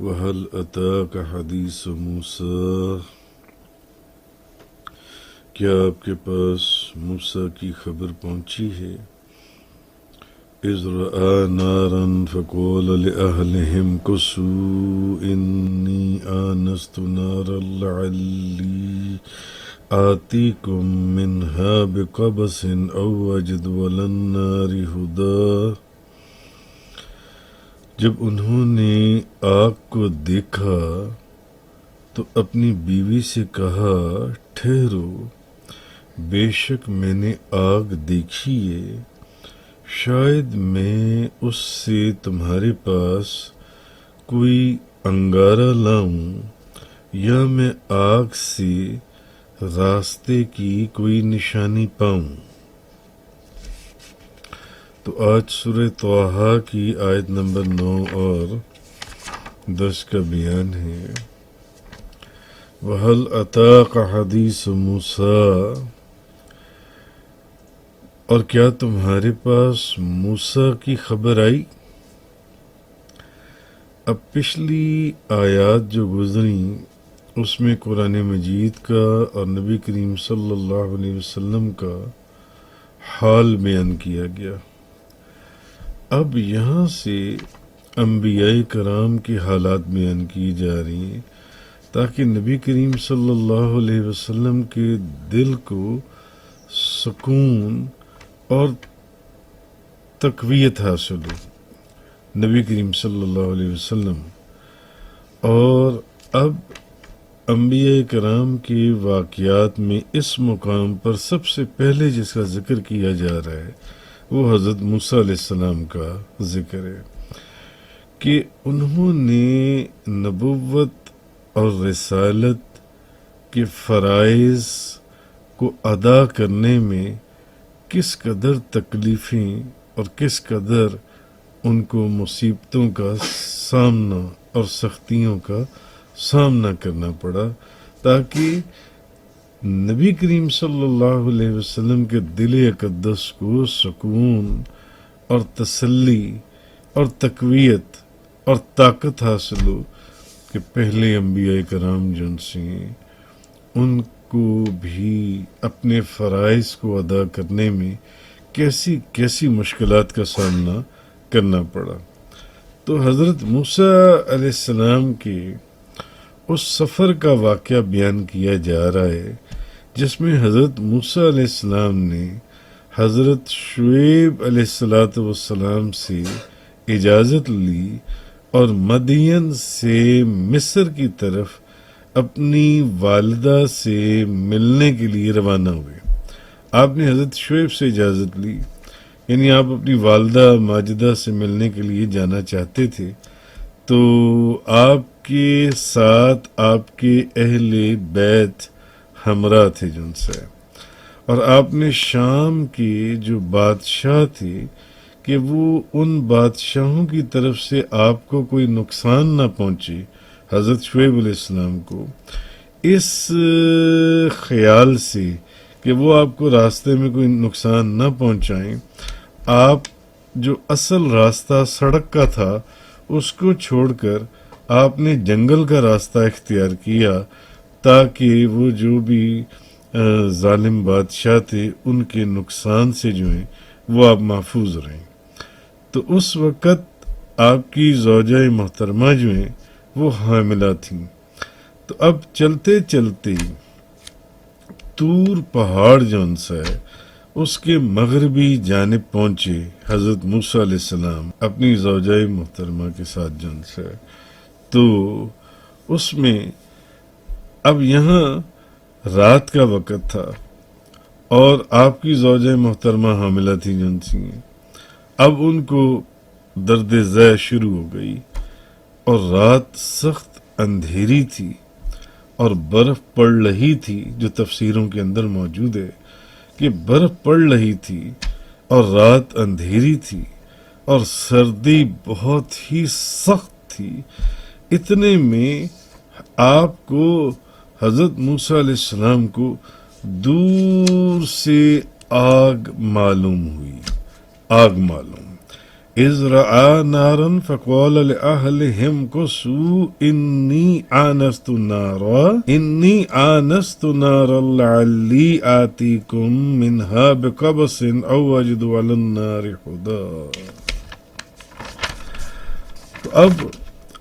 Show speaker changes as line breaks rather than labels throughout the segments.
وَهَلْ أَتَاكَ حَدِيثُ مُوسَىٰ، کیا آپ کے پاس موسیٰ کی خبر پہنچی ہے؟ اِذْ رَأَىٰ نَارًا فَقَالَ لِأَهْلِهِمْ كُثُوا إِنِّي آنَسْتُ نَارًا لَعَلِّي آتِيكُم مِّنْهَا بِقَبَسٍ أَوْ أَجِدُ عَلَى النَّارِ هُدًى۔ جب انہوں نے آگ کو دیکھا تو اپنی بیوی سے کہا، ٹھہرو، بے شک میں نے آگ دیکھی ہے، شاید میں اس سے تمہارے پاس کوئی انگارہ لاؤں یا میں آگ سے راستے کی کوئی نشانی پاؤں۔ تو آج سورہ طٰہٰ کی آیت نمبر 9 اور 10 کا بیان ہے۔ وَهَلْ أَتَاكَ حَدِيثُ مُوسَىٰ، اور کیا تمہارے پاس موسیٰ کی خبر آئی؟ اب پچھلی آیات جو گزریں اس میں قرآن مجید کا اور نبی کریم صلی اللہ علیہ وسلم کا حال بیان کیا گیا۔ اب یہاں سے انبیاء کرام کے حالات بیان کی جا رہی ہیں تاکہ نبی کریم صلی اللہ علیہ وسلم کے دل کو سکون اور تقویت حاصل ہو، نبی کریم صلی اللہ علیہ وسلم۔ اور اب انبیاء کرام کے واقعات میں اس مقام پر سب سے پہلے جس کا ذکر کیا جا رہا ہے وہ حضرت موسیٰ علیہ السلام کا ذکر ہے کہ انہوں نے نبوت اور رسالت کے فرائض کو ادا کرنے میں کس قدر تکلیفیں اور کس قدر ان کو مصیبتوں کا سامنا اور سختیوں کا سامنا کرنا پڑا تاکہ نبی کریم صلی اللہ علیہ وسلم کے دل اقدس کو سکون اور تسلی اور تقویت اور طاقت حاصل ہو کہ پہلے انبیاء کرام جن سے ان کو بھی اپنے فرائض کو ادا کرنے میں کیسی کیسی مشکلات کا سامنا کرنا پڑا۔ تو حضرت موسیٰ علیہ السلام کے اس سفر کا واقعہ بیان کیا جا رہا ہے جس میں حضرت موسیٰ علیہ السلام نے حضرت شعیب علیہ السلام سے اجازت لی اور مدین سے مصر کی طرف اپنی والدہ سے ملنے کے لیے روانہ ہوئے۔ آپ نے حضرت شعیب سے اجازت لی، یعنی آپ اپنی والدہ ماجدہ سے ملنے کے لیے جانا چاہتے تھے، تو آپ کے ساتھ آپ کے اہل بیت ہمراہ تھے جن سے، اور آپ نے شام کے جو بادشاہ تھے کہ وہ ان بادشاہوں کی طرف سے آپ کو کوئی نقصان نہ پہنچے، حضرت شعیب علیہ السلام کو اس خیال سے کہ وہ آپ کو راستے میں کوئی نقصان نہ پہنچائیں، آپ جو اصل راستہ سڑک کا تھا اس کو چھوڑ کر آپ نے جنگل کا راستہ اختیار کیا تاکہ وہ جو بھی ظالم بادشاہ تھے ان کے نقصان سے جو ہیں وہ آپ محفوظ رہیں۔ تو اس وقت آپ کی زوجہ محترمہ جو ہیں وہ حاملہ تھیں۔ تو اب چلتے چلتے طور پہاڑ جون سا ہے اس کے مغربی جانب پہنچے حضرت موسیٰ علیہ السلام اپنی زوجہ محترمہ کے ساتھ جون سا ہے۔ تو اس میں اب یہاں رات کا وقت تھا اور آپ کی زوجہ محترمہ حاملہ تھی جن سی، اب ان کو درد ذہ شروع ہو گئی اور رات سخت اندھیری تھی اور برف پڑ رہی تھی، جو تفسیروں کے اندر موجود ہے کہ برف پڑ رہی تھی اور رات اندھیری تھی اور سردی بہت ہی سخت تھی۔ اتنے میں آپ کو حضرت موسیٰ علیہ السلام کو دور سے آگ معلوم ہوئی، آگ معلوم، اذ رأى نارا فقال لأهلهم كثوا إني آنست نارا لعلي آتيكم منها بقبس أو أجد على النار هدى. تو اب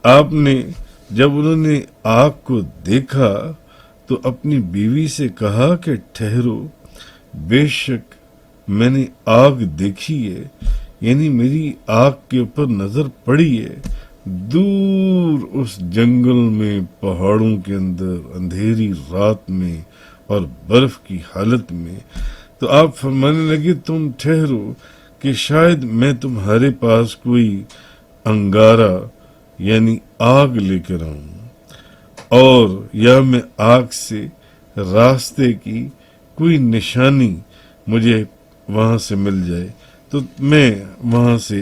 آپ نے جب انہوں نے آگ کو دیکھا تو اپنی بیوی سے کہا کہ ٹھہرو، بے شک میں نے آگ دیکھی ہے، یعنی میری آگ کے اوپر نظر پڑی ہے، دور اس جنگل میں، پہاڑوں کے اندر، اندھیری رات میں اور برف کی حالت میں. تو آپ فرمانے لگے تم ٹھہرو کہ شاید میں تمہارے پاس کوئی انگارہ یعنی آگ لے کر آؤں، اور یا میں آگ سے راستے کی کوئی نشانی مجھے وہاں سے مل جائے تو میں وہاں سے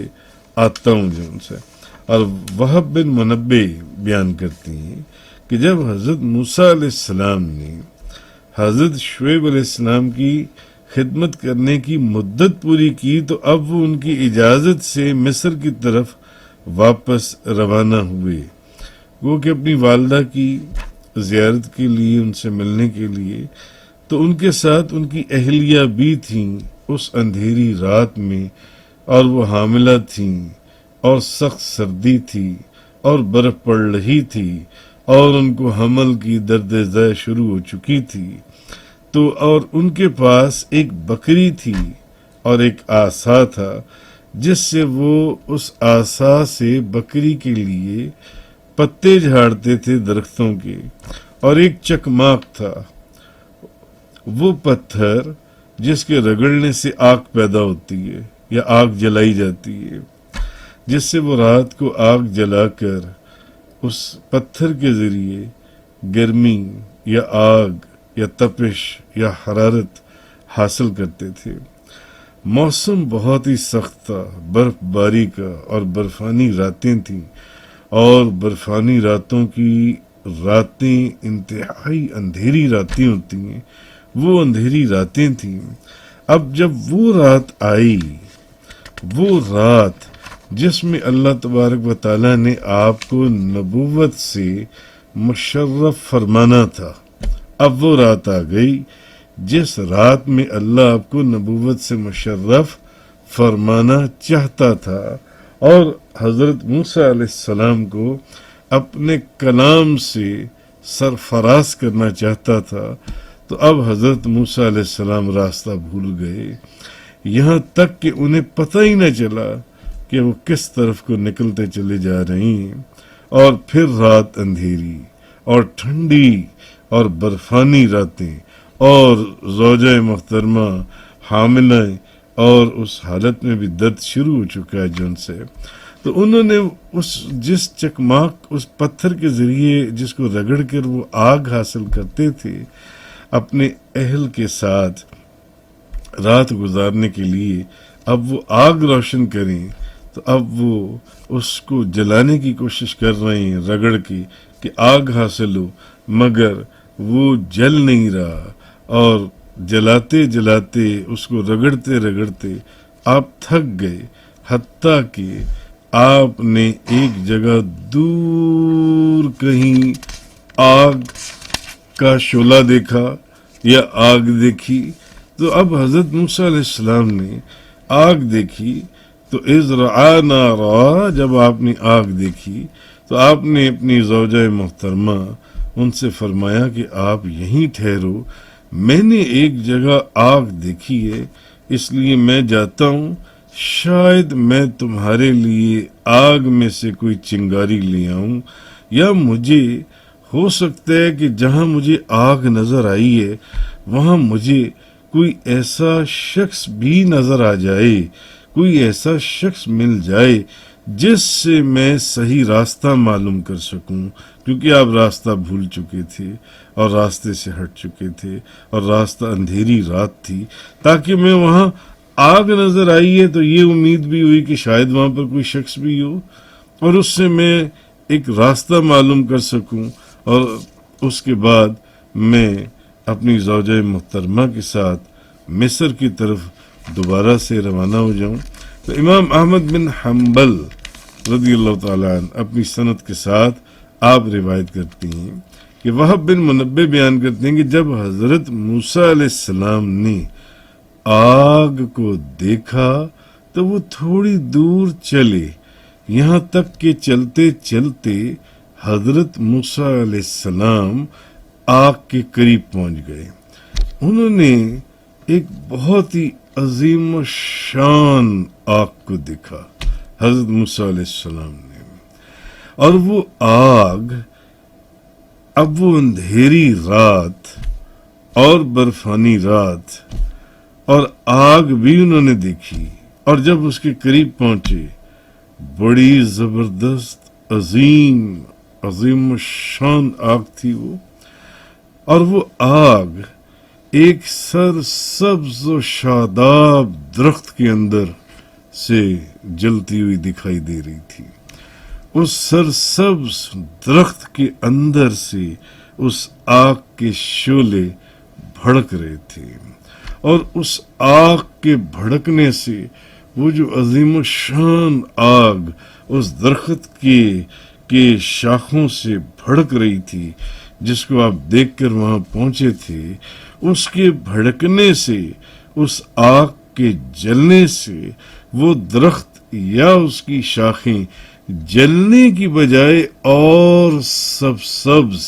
آتا ہوں جو ان سے. اور وہب بن منبع بیان کرتی ہیں کہ جب حضرت موسیٰ علیہ السلام نے حضرت شعیب علیہ السلام کی خدمت کرنے کی مدت پوری کی تو اب وہ ان کی اجازت سے مصر کی طرف واپس روانہ ہوئے، وہ کہ اپنی والدہ کی زیارت کے لیے، ان سے ملنے کے لیے. تو ان کے ساتھ ان کی اہلیہ بھی تھیں اس اندھیری رات میں، اور وہ حاملہ تھیں، اور سخت سردی تھی، اور برف پڑ رہی تھی، اور ان کو حمل کی درد ذے شروع ہو چکی تھی. تو اور ان کے پاس ایک بکری تھی اور ایک عصا تھا، جس سے وہ اس عصا سے بکری کے لیے پتے جھاڑتے تھے درختوں کے. اور ایک چکماق تھا، وہ پتھر جس کے رگڑنے سے آگ پیدا ہوتی ہے یا آگ جلائی جاتی ہے، جس سے وہ رات کو آگ جلا کر اس پتھر کے ذریعے گرمی یا آگ یا تپش یا حرارت حاصل کرتے تھے. موسم بہت ہی سخت تھا، برف باری کا، اور برفانی راتیں تھیں، اور برفانی راتوں کی راتیں انتہائی اندھیری راتیں ہوتی ہیں، وہ اندھیری راتیں تھیں. اب جب وہ رات آئی، وہ رات جس میں اللہ تبارک و تعالیٰ نے آپ کو نبوت سے مشرف فرمانا تھا، اب وہ رات آ گئی جس رات میں اللہ آپ کو نبوت سے مشرف فرمانا چاہتا تھا، اور حضرت موسیٰ علیہ السلام کو اپنے کلام سے سرفراز کرنا چاہتا تھا. تو اب حضرت موسیٰ علیہ السلام راستہ بھول گئے، یہاں تک کہ انہیں پتہ ہی نہ چلا کہ وہ کس طرف کو نکلتے چلے جا رہے ہیں. اور پھر رات اندھیری اور ٹھنڈی اور برفانی راتیں، اور زوجہ محترمہ حاملہ، اور اس حالت میں بھی درد شروع ہو چکا ہے جن سے. تو انہوں نے جس چکماق، اس پتھر کے ذریعے جس کو رگڑ کر وہ آگ حاصل کرتے تھے، اپنے اہل کے ساتھ رات گزارنے کے لیے اب وہ آگ روشن کریں، تو اب وہ اس کو جلانے کی کوشش کر رہے ہیں رگڑ کے کہ آگ حاصل ہو، مگر وہ جل نہیں رہا. اور جلاتے جلاتے، اس کو رگڑتے رگڑتے آپ تھک گئے، حتیٰ کہ آپ نے ایک جگہ دور کہیں آگ کا شعلہ دیکھا یا آگ دیکھی. تو اب حضرت موسیٰ علیہ السلام نے آگ دیکھی، تو اذ رعا نارا، جب آپ نے آگ دیکھی تو آپ نے اپنی زوجہ محترمہ ان سے فرمایا کہ آپ یہیں ٹھہرو، میں نے ایک جگہ آگ دیکھی ہے، اس لیے میں جاتا ہوں، شاید میں تمہارے لیے آگ میں سے کوئی چنگاری لے آؤں، یا مجھے ہو سکتا ہے کہ جہاں مجھے آگ نظر آئی ہے وہاں مجھے کوئی ایسا شخص بھی نظر آ جائے، کوئی ایسا شخص مل جائے جس سے میں صحیح راستہ معلوم کر سکوں، کیونکہ آپ راستہ بھول چکے تھے اور راستے سے ہٹ چکے تھے، اور راستہ اندھیری رات تھی. تاکہ میں وہاں آگ نظر آئی ہے تو یہ امید بھی ہوئی کہ شاید وہاں پر کوئی شخص بھی ہو، اور اس سے میں ایک راستہ معلوم کر سکوں، اور اس کے بعد میں اپنی زوجہ محترمہ کے ساتھ مصر کی طرف دوبارہ سے روانہ ہو جاؤں. تو امام احمد بن حنبل رضی اللہ تعالیٰ عنہ اپنی سند کے ساتھ آپ روایت کرتی ہیں کہ وہب بن منبع بیان کرتے ہیں کہ جب حضرت موسیٰ علیہ السلام نے آگ کو دیکھا تو وہ تھوڑی دور چلے، یہاں تک کہ چلتے چلتے حضرت موسیٰ علیہ السلام آگ کے قریب پہنچ گئے۔ انہوں نے ایک بہت ہی عظیم و شان آگ کو دیکھا، حضرت موسیٰ علیہ السلام نے، اور وہ آگ اب وہ اندھیری رات اور برفانی رات اور آگ بھی انہوں نے دیکھی، اور جب اس کے قریب پہنچے بڑی زبردست عظیم شان آگ تھی وہ، اور وہ آگ ایک سرسبز و شاداب درخت کے اندر سے جلتی ہوئی دکھائی دے رہی تھی۔ اس سرسبز درخت کے اندر سے اس آگ کے شعلے بھڑک رہے تھے، اور اس آگ کے بھڑکنے سے وہ جو عظیم و شان آگ اس درخت کے شاخوں سے بھڑک رہی تھی، جس کو آپ دیکھ کر وہاں پہنچے تھے، اس کے بھڑکنے سے، اس آگ کے جلنے سے وہ درخت یا اس کی شاخیں جلنے کی بجائے اور سبز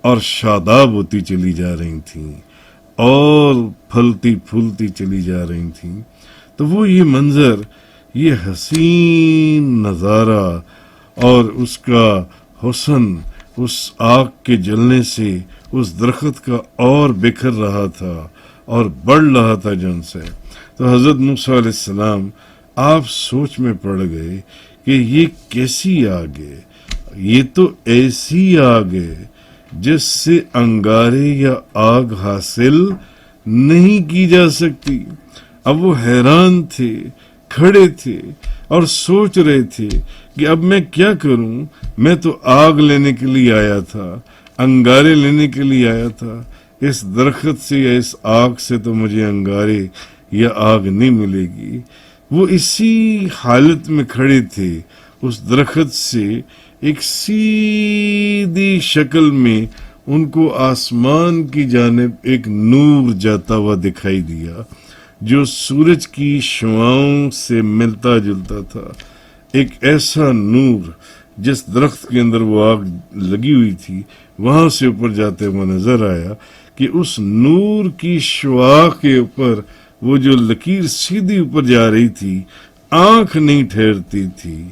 اور شاداب ہوتی چلی جا رہی تھیں اور پھلتی پھولتی چلی جا رہی تھیں۔ تو وہ یہ منظر، یہ حسین نظارہ اور اس کا حسن اس آگ کے جلنے سے اس درخت کا اور بکھر رہا تھا اور بڑھ رہا تھا جن سے، تو حضرت موسیٰ علیہ السلام آپ سوچ میں پڑ گئے کہ یہ کیسی آگ ہے، یہ تو ایسی آگ ہے جس سے انگارے یا آگ حاصل نہیں کی جا سکتی۔ اب وہ حیران تھے، کھڑے تھے اور سوچ رہے تھے کہ اب میں کیا کروں، میں تو آگ لینے کے لیے آیا تھا، انگارے لینے کے لیے آیا تھا، اس درخت سے یا اس آگ سے تو مجھے انگارے یا آگ نہیں ملے گی۔ وہ اسی حالت میں کھڑے تھے، اس درخت سے ایک سیدھی شکل میں ان کو آسمان کی جانب ایک نور جاتا ہوا دکھائی دیا، جو سورج کی شعاؤں سے ملتا جلتا تھا۔ ایک ایسا نور جس درخت کے اندر وہ آگ لگی ہوئی تھی وہاں سے اوپر جاتے ہوا نظر آیا کہ اس نور کی شعاع کے اوپر وہ جو لکیر سیدھی اوپر جا رہی تھی، آنکھ نہیں ٹھہرتی تھی۔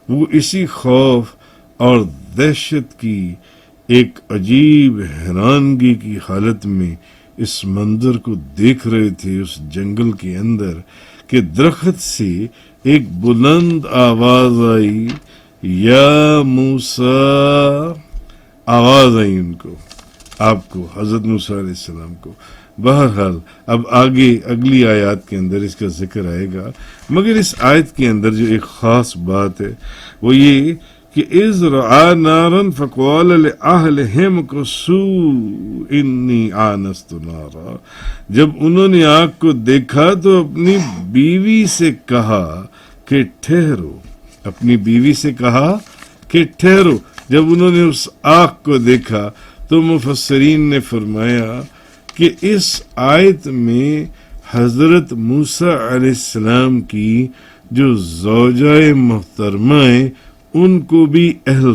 وہ اسی خوف اور دہشت کی ایک عجیب حیرانگی کی حالت میں اس منظر کو دیکھ رہے تھے اس جنگل کے اندر کہ درخت سے ایک بلند آواز آئی، یا موسیٰ، آواز آئی ان کو، آپ کو، حضرت موسیٰ علیہ السلام کو۔ بہرحال اب آگے اگلی آیات کے اندر اس کا ذکر آئے گا، مگر اس آیت کے اندر جو ایک خاص بات ہے وہ یہ کہ اذ رعا نارا فقال لأہلہم کثوا انی آنست نارا، جب انہوں نے آگ کو دیکھا تو اپنی بیوی سے کہا کہ ٹھہرو، اپنی بیوی سے کہا کہ ٹھہرو۔ جب انہوں نے اس آگ کو دیکھا تو مفسرین نے فرمایا کہ اس آیت میں حضرت موسیٰ علیہ السلام کی جو زوجہ محترمہ ہیں ان کو بھی اہل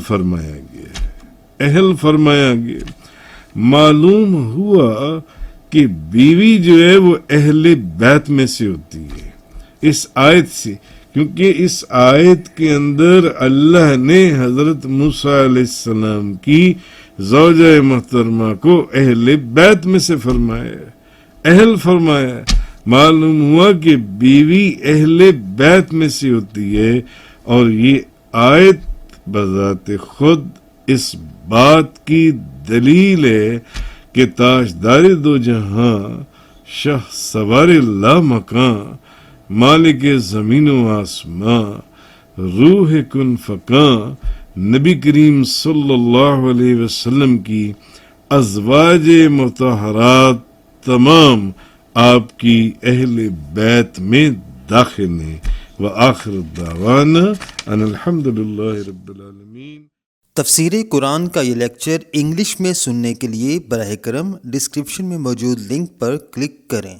فرمایا گیا۔ معلوم ہوا کہ بیوی جو ہے وہ اہل بیت میں سے ہوتی ہے اس آیت سے، کیونکہ اس آیت کے اندر اللہ نے حضرت موسیٰ علیہ السلام کی زوجہ محترمہ کو اہل بیت میں سے اہل فرمایا۔ معلوم ہوا کہ بیوی اہل بیت میں سے ہوتی ہے، اور یہ آیت بذات خود اس بات کی دلیل ہے کہ تاجدار دو جہاں، شاہ سوار لا مکان، مالک زمین و آسماں، روح کن فکاں، نبی کریم صلی اللہ علیہ وسلم کی ازواج مطہرات تمام آپ کی اہل بیت میں داخل ہیں، وآخر الدعوانا ان الحمد للہ رب العالمین۔
تفسیر قرآن کا یہ لیکچر انگلش میں سننے کے لیے براہ کرم ڈسکرپشن میں موجود لنک پر کلک کریں۔